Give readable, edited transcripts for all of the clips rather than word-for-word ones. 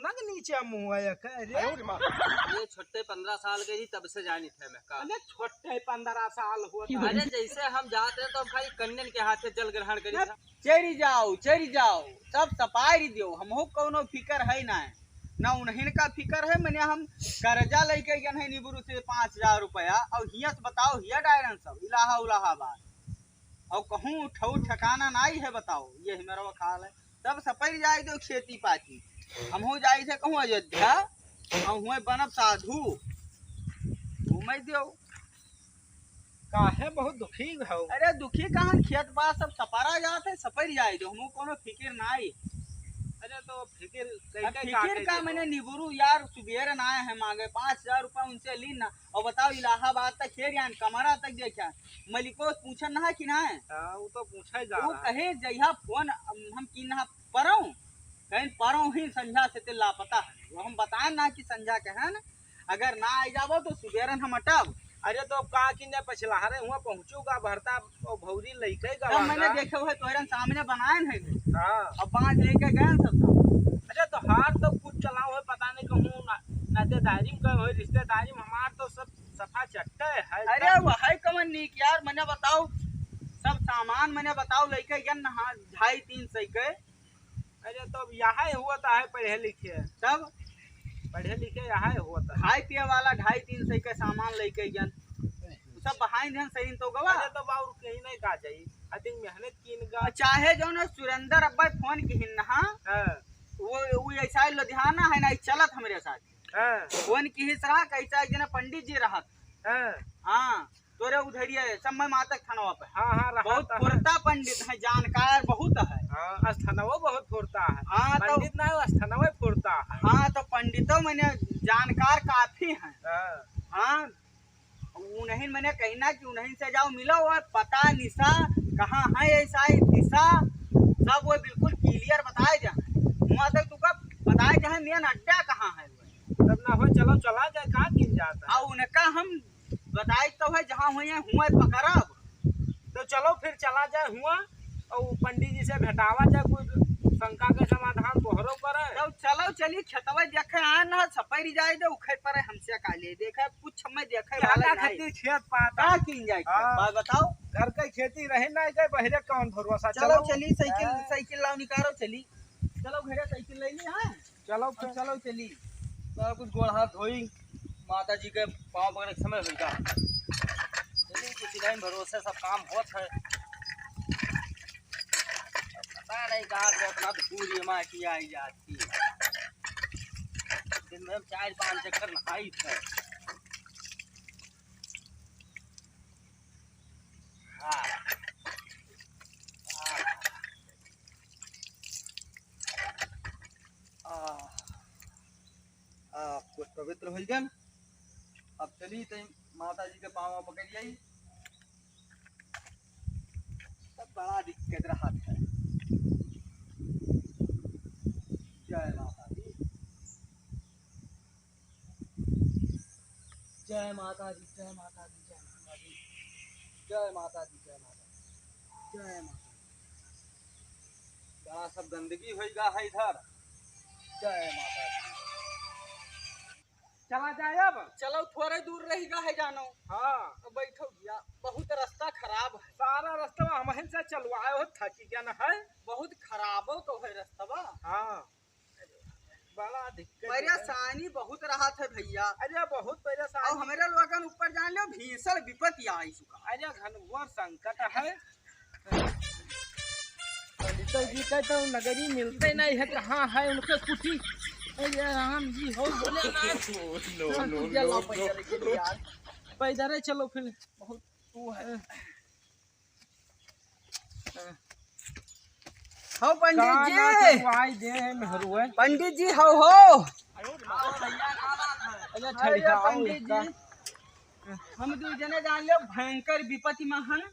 इतना के नीचे मुँह है अरे ये छोटे 15 साल के ही तब से जानी थे मैं का। अरे छोटे 15 साल हुआ अरे जैसे हम जाते हैं तो हम खाली कन्यन के हाथ से जल ग्रहण करी था। चरी जाओ सब सपाई दियो हमहू कोनो फिकर है ना उन्हीं का फिकर है। मैंने हम कर्जा लेके गए हैं निबुरु से 5000 रुपया और हिया से बताओ हिया डायरन सब इलाहाबाद और कहूँ ठऊ ठिकाना नहीं है बताओ। ये मेरा ख्याल है सब सपैर जाए दो खेती पाती हमहू जाए थे कहूँ अयोध्या और हुए बनब साधु घूमे दियो काहे बहुत दुखी हो। अरे दुखी कहाँ खेत बात सब सपारा जाते सपैर जाए दो हमहू कोनो फिक्र नहीं। अरे तो फिक्र का मैंने निबुरु यार सुबेर ना है मांगे 5000 रुपया उनसे ली ना और बताओ इलाहाबाद तक खेर यान कमरा तक देखा मलिको पूछन ना है कि ना है वो तो पूछा ही जा वो रहा कहे जइहा फोन हम की ना पढ़ो कहीं पढ़ो ही संझा से ते लापता है वो हम बताए ना कि संझा के है ना अगर ना आ जाबो तो सुबेरन हम अटब। अरे तो का कि ने पछला हरे हुआ पहुंचूगा भरता और भौरी लइके जब मैंने देखे हुए तोहरन सामने बनाए है हां अब बांध लेके गए सब। अरे तो हार तो कुछ चलाओ है पता नहीं कहूं नातेदारी में हो रिश्तेदारी में हमार तो सब सफा चट्टे है। अरे वो है कमन नीक यार मैंने बताओ सब सामान मैंने बताओ लेके गए ना 250-300 के। अरे तो यहाँ हुआ था है पढ़े लिखे सब पढ़े लिखे यहाँ हुआ था खाए पिए वाला 250-300 के सामान लेके गए सब बहाई ध्यान सही तो गवा। अरे तो बाबू कहीं नहीं का जाई आई थिंक मेहनत कीन गा चाहे जो ना सुरेंद्र अब्बा फोन किहिन ना वो ऐसा लुधियाना है ना चलत हमरे साथ फोन की ही सरा कैसा एक जना पंडित जी रहत हाँ तोरे उधरिए समय मातक थानवा पे बहुत फुरता पंडित है जानकार बहुत है। अस्थानवा बहुत फुरता है हाँ तो पंडित ना अस्थानवा फुरता है। हाँ तो पंडितों मैंने जानकार काफी है। हाँ उन्हीं मैंने कहना कि उन्हीं से जाओ मिलो और पता निशा कहाँ है ऐसा दिशा सब वो बिल्कुल क्लियर बताए जाए वहाँ तक तुका बताए जाए मेन अड्डा कहाँ है तब ना हो चलो चला जाए कहाँ किन जाता है उनका हम बताए तो है जहाँ हुआ पकड़ब तो चलो फिर चला जाए हुआ और पंडित जी से भेटावा जाए कुछ शंका के समाधान तोहरो पर तो चलो चली खेतवा देखे आ ना सपैर जाए दे उखे पर हमसे काले देखे कुछ मैं देखे वाला खातिर खेत पाता किन जाए बताओ घर का खेती रहे ना जाए बहरे कौन भरोसा। चलो चली साइकिल लाओ निकालो चली चलो घरे साइकिल ले ली। हाँ चलो चली तो कुछ गोड़ हाथ धोई माता जी के पाँव पकड़ने के समय होगा चलिए किसी टाइम भरोसे सब काम होता है पता नहीं कहाँ से अपना पूरी माटी आई जाती है दिन में 4-5 चक्कर नहाई थे। कुछ पवित्र हो गया अब चली तो माता जी के पाँव पकड़िए सब बड़ा दिक्कत रहा है। जय माता दी जय माता दी जय माता दी जय माता दी जय माता दी जय माता दी जय माता दी बड़ा सब गंदगी होगा है इधर। जय माता दी चला जाए अब चलो थोड़े दूर रहेगा है जानो। हाँ बैठो भैया बहुत रास्ता खराब है सारा रास्ता हम से चलवाए हो थकी क्या ना है बहुत खराब हो तो है रास्ता। हाँ बड़ा दिक्कत परेशानी बहुत रहा था भैया। अरे बहुत परेशानी और हमारे लोगन ऊपर जान लो भीषण विपत्ति आई चुका। अरे घनघोर संकट है पंडित जी का तो नगरी मिलते नहीं है कहाँ है उनके कुटी राम जी हो बोले ना पैदल चलो फिर बहुत तू है। हो पंडित जी पंडित जी हो पंडित जी हम दो जने जान लो भयंकर विपत्ति में हैं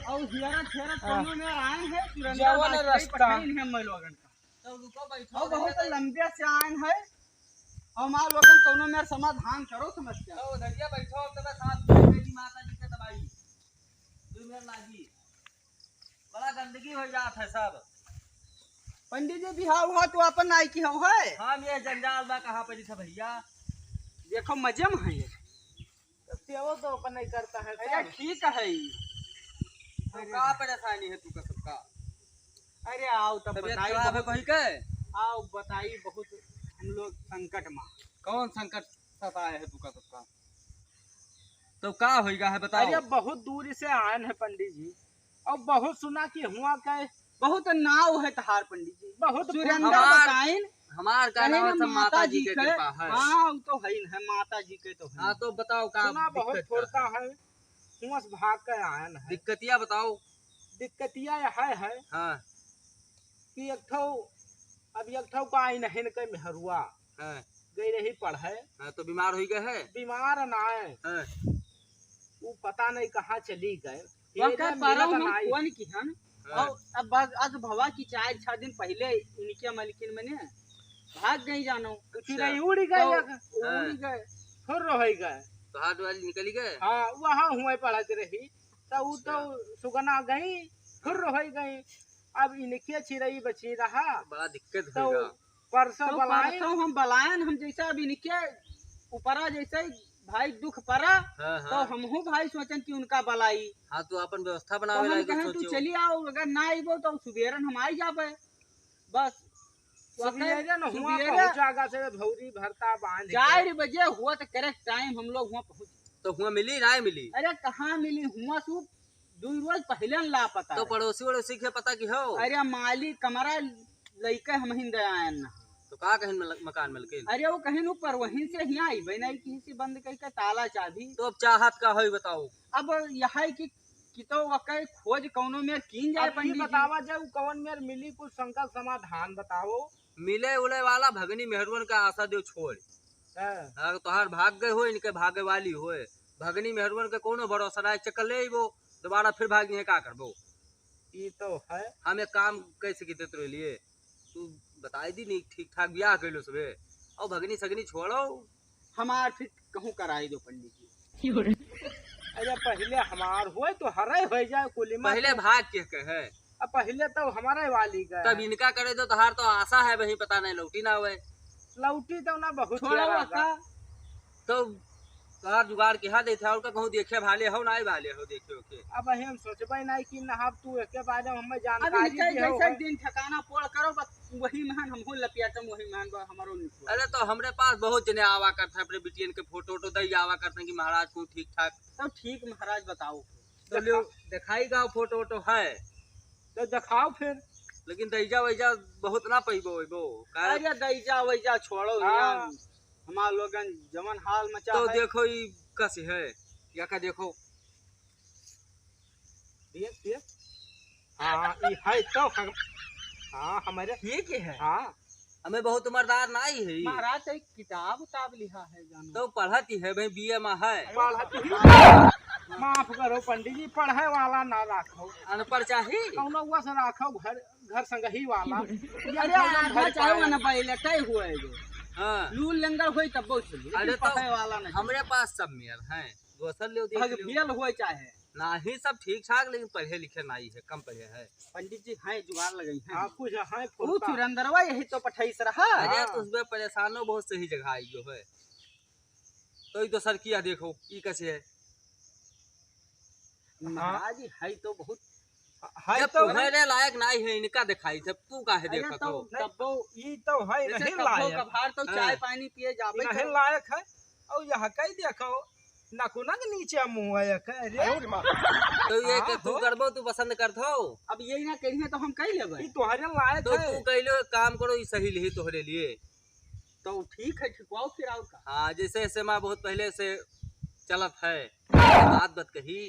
और हियरा थेरा कोनो में आए हैं तुरंत रास्ता है हम लोगन का तो रुको बैठो बहुत लंबे से आए हैं और मां लोगन कोनो में समाधान करो समस्या तो धरिया बैठो और तब साथ मेरी माता जी के दवाई दो मिनट लागी बड़ा गंदगी हो जात है सब पंडित जी बिहाव हुआ तो अपन नाई की हम है। हम ये जंजाल बा कहाँ पे था भैया। देखो मजे में है ये। सेवा तो अपन नहीं करता है अरे सब। ठीक है तो का परेशानी है तू का सबका? अरे आओ तब तबीयत बताई खराब है बहुत- कहीं के? आओ बताई बहुत हम लोग संकट में। कौन संकट सताया है तू का सबका? तो का होएगा है बताओ। अरे बहुत दूर से आए हैं पंडित जी और बहुत सुना कि हुआ का बहुत नाव है तहार पंडित जी। बहुत सुरेंद्र हमार- बताइन हमार का कहे नाम ना सब माता जी के कृपा है। हाँ वो तो है ही है, माता जी के तो है। हाँ तो बताओ का सुना बहुत दिक्कत थोड़ता है हुआ से भाग कर आए हैं। दिक्कतिया बताओ। दिक्कतिया है हाँ कि एक ठो का आई नहीं के मेहरुआ हाँ गई रही पढ़े हाँ, तो बीमार हो गए है। बीमार ना है हाँ वो पता नहीं कहाँ चली गए। वहाँ पारा हम मिलत नाई। फोन की हन हाँ। और अब आज भवा की 4-6 दिन पहले इनके मालकिन मैंने भाग गई जानो। चिड़ै उड़ गए तो उड़ गए फिर रह गए। तो हाथ वाली निकली गए। हाँ वहाँ हुए पढ़त रही तो वो तो सुगना गई फिर रह गई। अब इनके चिड़ै बची रहा बड़ा दिक्कत तो होगा। परसों तो बुलाए परसों हम बलायन हम जैसा अब इनके ऊपरा जैसे भाई दुख पड़ा हाँ तो हाँ हमहू भाई सोचन कि उनका बलाई हाँ तो अपन व्यवस्था तो बनावे हम लायक कहें तू सोचो। चली आओ अगर ना आइबो तो सुबेरन हम आई जाबे बस। सवेरे न हुआ सुबेरे पहुंचागा से भौरी भरता बांध के। 4 बजे हुआ तो करेक्ट टाइम हम लोग वहाँ पहुँच। तो हुआ मिली ना मिली? अरे कहाँ मिली हुआ सु 2 रोज पहले न ला पता तो है। पड़ोसी वड़ोसी के पता की हो? अरे माली कमरा लइके हम हिंद आयन ना। तो का कहीं मकान मिलके? अरे वो कहीं ऊपर वहीं से यहाँ आई नहीं कहीं से बंद करके ताला चाबी। तो अब चाहत का हो बताओ। अब यहाँ की तो वकै खोज कौनो में कीन जाए अब ये पंडित जी। बतावा जाए कौन मेर मिली कुछ संकट समाधान बताओ। मिले उले वाला भगनी मेहरवन का आशा दो छोड़। अगर तोहार भाग गए हो इनके भागे वाली हो भगनी मेहरवन के कोनो भरोसा नहीं चक्कर ले वो दोबारा फिर भाग है का करबो। ये तो है हम एक काम कैसे की तेरे लिए तू बताई दी नहीं ठीक ठाक ब्याह कर लो सुबह और भगनी सगनी छोड़ो। हमार फिर कहूँ कराई दो पंडित जी। अरे पहले हमार हुए तो हरे हो जाए कुलीमा पहले भाग के है अब पहले तो हमारे वाली गए तब इनका करे दो तोहार तो आशा है वही पता नहीं लौटी ना हुए। लौटी तो ना बहुत छोड़ो यारा वक्का। तो तोहार जुगाड़ केहा देते और का कहूँ देखे भाले हो ना भाले हो देखे ओके। अब हम सोचबे नहीं कि नहाब तू एके बारे में हमें अब जानकारी इनके दियो जैसे दिन ठिकाना पोड़ करो बस वही महान हमहू लपियाटम वही महान बा हमारो निकलो। अरे तो हमरे पास बहुत जने आवा करते हैं अपने बिटियन के फोटो वोटो दई आवा करते हैं कि महाराज को ठीक ठाक। तो ठीक महाराज बताओ। तो लो दिखाई गा फोटो वोटो है तो दिखाओ फिर। लेकिन दैजा वैजा बहुत ना पैबो वो अरे दैजा वैजा छोड़ो हाँ। यहाँ हमार लोगन जमन हाल मचा तो है। देखो ये कैसे है या का देखो देख हाँ ये है तो हाँ हमारे ठीक है। हाँ हमें बहुत उम्रदार नहीं है महाराज एक किताब उताब लिखा है जानो। तो पढ़ती है भाई बीए में है पढ़त ही माफ करो पंडित जी पढ़े वाला ना राखो अनपढ़ चाहिए। कौनो हुआ से राखो घर संगही वाला। अरे आधा चाहो ना पहले तय हुए जो हाँ लूल लंगर होई तब बहुत चली अरे लेकिन तो पढ़े वाला नहीं। हमरे पास सब मेयर हैं दोसर ले देख भग लियो। बियल हुए चाहे नहीं सब ठीक ठाक लेकिन पढ़े लिखे नहीं है कम पढ़े है। पंडित जी हैं जुगाड़ लगई हैं। हाँ कुछ है वो फुर्ता। चुरंदरवा यही तो पठाईस रहा। अरे हाँ। तो उसमें परेशानो बहुत सही जगह आई जो है। तो ये तो सर किया देखो ये कैसे है महाराज जी है तो बहुत। है जब तो तुम्हारे लायक नहीं है इनका दिखाई जब तू काहे अरे देखा तो तो तब्बो ये तो है जैसे नहीं कब्बो लायक कभार तो हाँ। चाय पानी पिए जाबे नहीं तो। लायक है और यह कई देखो नकुना के नीचे मुंह है अरे तो ये हाँ, के तू हो। करबो तू पसंद करथो अब यही ना करिए तो हम कई लेबे। ये तुम्हारे लायक तो है। तू कहलो काम करो ये सही लिही तोहरे लिए। तो ठीक है ठिकवाओ फिर आओ का। हाँ जैसे ऐसे माँ बहुत पहले से चलत है बात बत कही।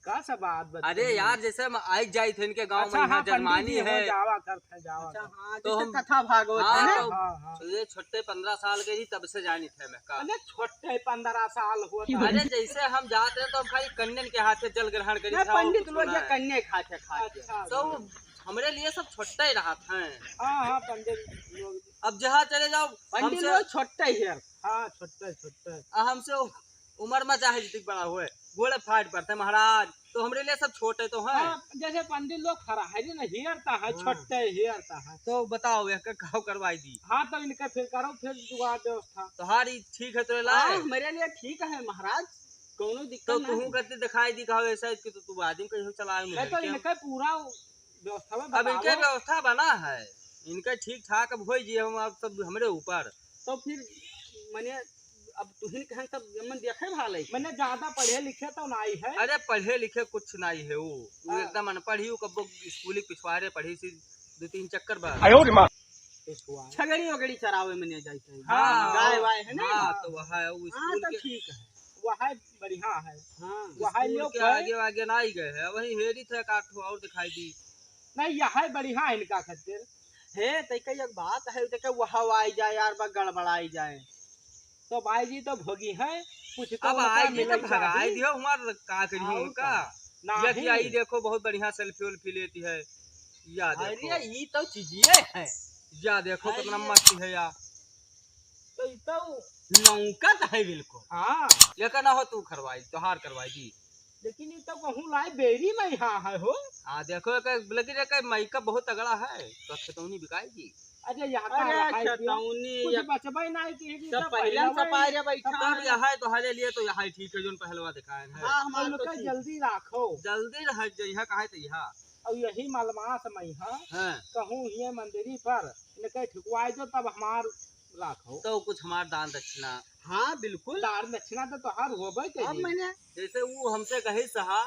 का सब बात बता। अरे यार जैसे हम आई जाई थे इनके गांव अच्छा में हाँ यहाँ जन्मानी पंडित जी है। हो जावा करते जावा अच्छा करते। हाँ तो जैसे हम- कथा भागवत हाँ, है ना। तो- हाँ हाँ तो ये छोटे 15 साल के ही तब से जानी थे मैं का। अरे छोटे 15 साल हुआ अरे जैसे हम जाते हैं तो हम खाली कन्यन के हाथे जल ग्रहण करी नहीं, था और पंडित कुछ लोग ना ये है। कन्या खाते खाते। अच्छा तो हमरे लिए सब छोटा ही रहा था। हाँ हाँ पंडित लोग अब जहाँ चले जाओ पंडित हमसे लोग छोटे ही है। हाँ छोटे छोटे हमसे उम्र में चाहे जितनी बड़ा हुए गोले फाट पड़ते महाराज, तो हमरे लिए सब छोटे तो हैं। हाँ, जैसे पंडित लोग खड़ा है ना हियरता है, छोटे हियरता है। तो बताओ यह घाव करवाई दी। हाँ तब इनका फिर करो फिर जुगाड़ व्यवस्था। तुम्हारी ठीक है तो हाँ लाए मेरे लिए ठीक है महाराज, कोनो दिक्कत तो नहीं। तू करते दिखाई दी घाव ऐसा कि तो तू आदमी कहीं चलाए मैं तो इनका पूरा व्यवस्था में अब इनके बताओ। व्यवस्था बना है, इनका ठीक ठाक अब हो जी, हम अब सब हमरे ऊपर। तो फिर मैंने अब तुहिन कहें सब मन देखे भाले मैंने ज्यादा पढ़े लिखे तो नहीं है। अरे पढ़े लिखे कुछ नहीं है वो एकदम अनपढ़ ही, कब स्कूली पिछवाड़े पढ़ी सी 2-3 चक्कर बार छगड़ी वगड़ी चरावे में नहीं जाते। हाँ, गाय वाय है ना। हाँ, तो वह है वो हाँ स्कूल तो के ठीक है, वह बढ़िया है। हाँ वह स्कूल लोग के आगे आगे ना ही गए है, वही हेरी थे काठ और दिखाई दी। नहीं यह बढ़िया है इनका खातिर है। तो कई एक बात है तो वह आई जाए यार बा गड़बड़ाई जाए तो भाई जी तो भोगी है कुछ तो अब आई जी तो भगाई दियो हमार का करियो उनका। ये कि आई देखो बहुत बढ़िया सेल्फी उल्फी लेती है, या देखो अरे ये तो चीजें है, या देखो कितना मस्त है यार, तो लौकत है बिल्कुल। हाँ लेकिन ना हो तू करवाई त्योहार करवाई दी, लेकिन ये तो कहूँ लाए बेरी में यहाँ है हो। हाँ देखो लेकिन एक मेकअप बहुत तगड़ा है, तो खतौनी बिकाएगी। अरे यहाँ कुछ बचबई नहीं कि सब पहले सफाई रे बैठा तब यहाँ तुम्हारे लिए तो यहाँ ठीक है जो पहलवा दिखाए हैं। हाँ हम लोग जल्दी राखो, जल्दी रह जइहा कहे तो यहाँ और यही मलमास में हाँ कहूँ ये मंदिरी पर इनके ठुकवाए जो तब हमार राखो तो कुछ हमार दान दक्षिणा। हाँ बिल्कुल दान दक्षिणा तो तोहार होबे के मैंने जैसे वो हमसे कही सहा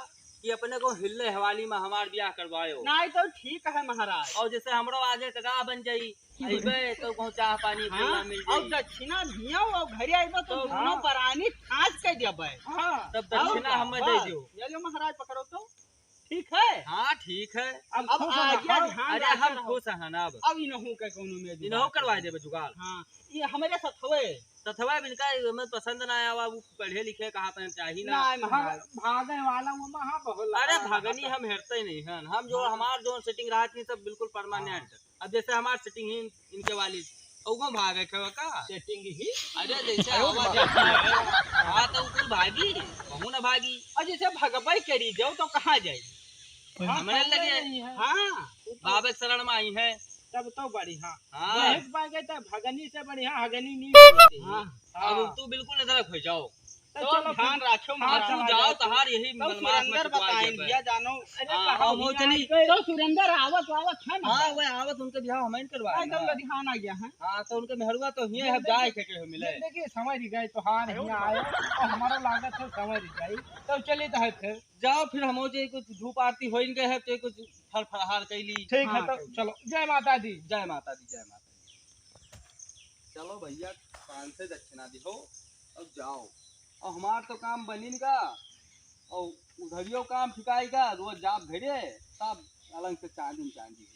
कि अपने को हिल्ले हवाली में हमार ब्याह करवायो। नहीं तो ठीक है महाराज, और जैसे हमरो आगे जगह बन जाई अइबे तो कहूँ चाह पानी पीना मिल जाई। और दक्षिणा दिया और घरे आइबो तो दोनों परानी ठास के देबे। हां तब दक्षिणा हम दे दियो। ये लो महाराज पकड़ो तो ठीक है। हाँ ठीक है, अब आगे ध्यान। अरे हम खुश हैं ना अब इनहू के कोनो में इनहू करवा देबे जुगाड़। हां ये हमारे साथ हुए तथवा इनका हमें पसंद ना आया, वो पढ़े लिखे कहा पे चाहिए ना भागने वाला वो वहां बहुत। अरे भागनी हम हेरते ही नहीं हैं, हम जो हमार जो सेटिंग रहा थी सब बिल्कुल परमानेंट। अब जैसे हमार सेटिंग ही इनके वाली वो भागे थे का सेटिंग ही। अरे जैसे आवाज हाँ तो कुल भागी कहूँ ना भागी, और जैसे भगवाई करी जाओ तो कहाँ जाए हमारे लगे। हाँ बाबे शरण में आई है तब तो बढ़िया। हाँ भगनी से बढ़िया हगनी नहीं। हाँ अब तू बिल्कुल नजर हो जाओ तो चलो ध्यान रखो। तू जाओ तहार यही सुरेंद्र बताएं भैया जानो। तो सुरेंद्र आवत है ना। हाँ वो आवत उनके बिहार हमें करवाए एकदम ध्यान आ गया है। हाँ तो उनके मेहरुआ तो ही है जाए के मिले। देखिए समझ गए तो हार यहाँ आए और हमारा लागत है समझ गई तो चलिए तो है फिर जाओ फिर हम कुछ धूप आरती हो गए है तो कुछ फल फलहार कैली। ठीक है तो चलो जय माता दी। जय माता दी जय माता दी। चलो भैया 5 से दक्षिणा दिहो अब जाओ, और हमार तो काम बनीगा और उधरियो काम ठिकाएगा रोज जाप घरे सब अलग से चांदी चांदी।